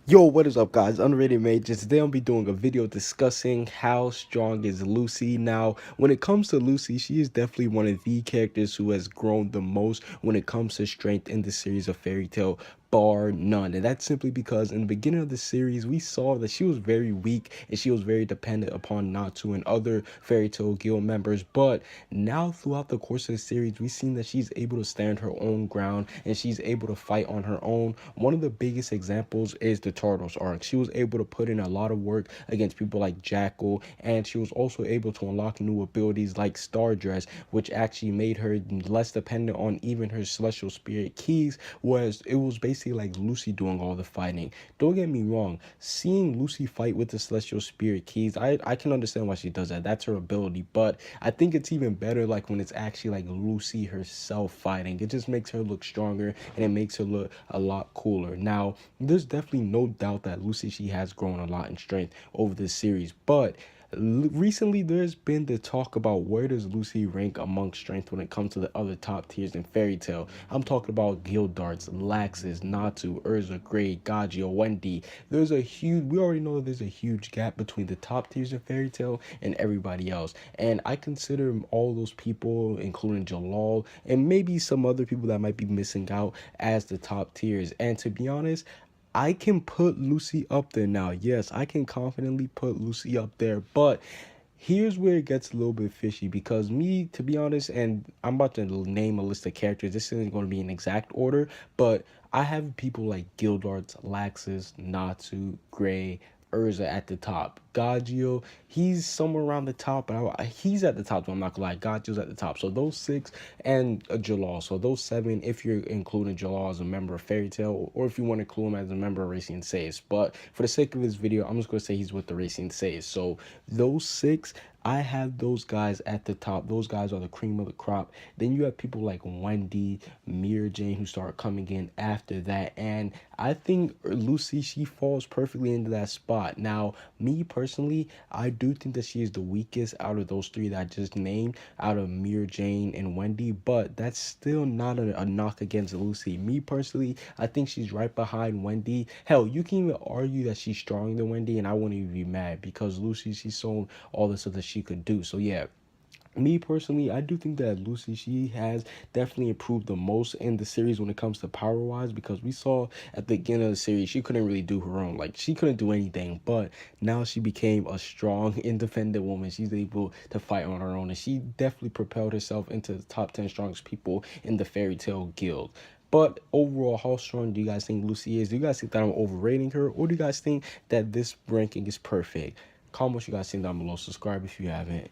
Yo, what is up, guys? Underrated Majors. Today I'll be doing a video discussing how strong is Lucy. Now, when it comes to Lucy, she is definitely one of the characters who has grown the most when it comes to strength in the series of Fairy Tail, bar none. And that's simply because in the beginning of the series, we saw that she was very weak and she was very dependent upon Natsu and other Fairy Tail Guild members. But now, throughout the course of the series, we've seen that she's able to stand her own ground and she's able to fight on her own. One of the biggest examples is the Tardos arc. She was able to put in a lot of work against people like Jackal, and she was also able to unlock new abilities like Star Dress, which actually made her less dependent on even her celestial spirit keys, whereas it was basically like Lucy doing all the fighting. Don't get me wrong, seeing Lucy fight with the celestial spirit keys, I can understand why she does that. That's her ability, but I think it's even better like when it's actually like Lucy herself fighting. It just makes her look stronger and it makes her look a lot cooler. Now, there's definitely no doubt that Lucy, she has grown a lot in strength over this series, but recently there's been the talk about where does Lucy rank among strength when it comes to the other top tiers in Fairy Tail. I'm talking about Gildarts, Laxus, Natsu, Urza, Grey, Gagio, Wendy. We already know that there's a huge gap between the top tiers in Fairy Tail and everybody else, and I consider all those people, including Jalal and maybe some other people that might be missing out, as the top tiers. And to be honest, I can put Lucy up there now. Yes, I can confidently put Lucy up there, but here's where it gets a little bit fishy because me, to be honest, and I'm about to name a list of characters. This isn't going to be in exact order, but I have people like Gildarts, Laxus, Natsu, Grey, Urza at the top. Gagio, he's somewhere around the top, but he's at the top, so I'm not gonna lie. Gagio's at the top. So those six and Jalal. So those seven, if you're including Jalal as a member of Fairy Tail, or if you want to include him as a member of Racing Saves. But for the sake of this video, I'm just gonna say he's with the Racing Saves. So those six, I have those guys at the top. Those guys are the cream of the crop. Then you have people like Wendy, Mira Jane, who start coming in after that. And I think Lucy, she falls perfectly into that spot. Now, me personally, I do think that she is the weakest out of those three that I just named, out of Mira Jane and Wendy. But that's still not a knock against Lucy. Me personally, I think she's right behind Wendy. Hell, you can even argue that she's stronger than Wendy, and I wouldn't even be mad because Lucy, she's shown all the stuff that she could do. So yeah, me personally, I do think that Lucy, she has definitely improved the most in the series when it comes to power wise, because we saw at the beginning of the series she couldn't really do her own, like she couldn't do anything, but now she became a strong independent woman. She's able to fight on her own, and she definitely propelled herself into the top 10 strongest people in the Fairy Tail Guild. But overall, how strong do you guys think Lucy is? Do you guys think that I'm overrating her, or do you guys think that this ranking is perfect? Comment what you guys think down below. Subscribe if you haven't.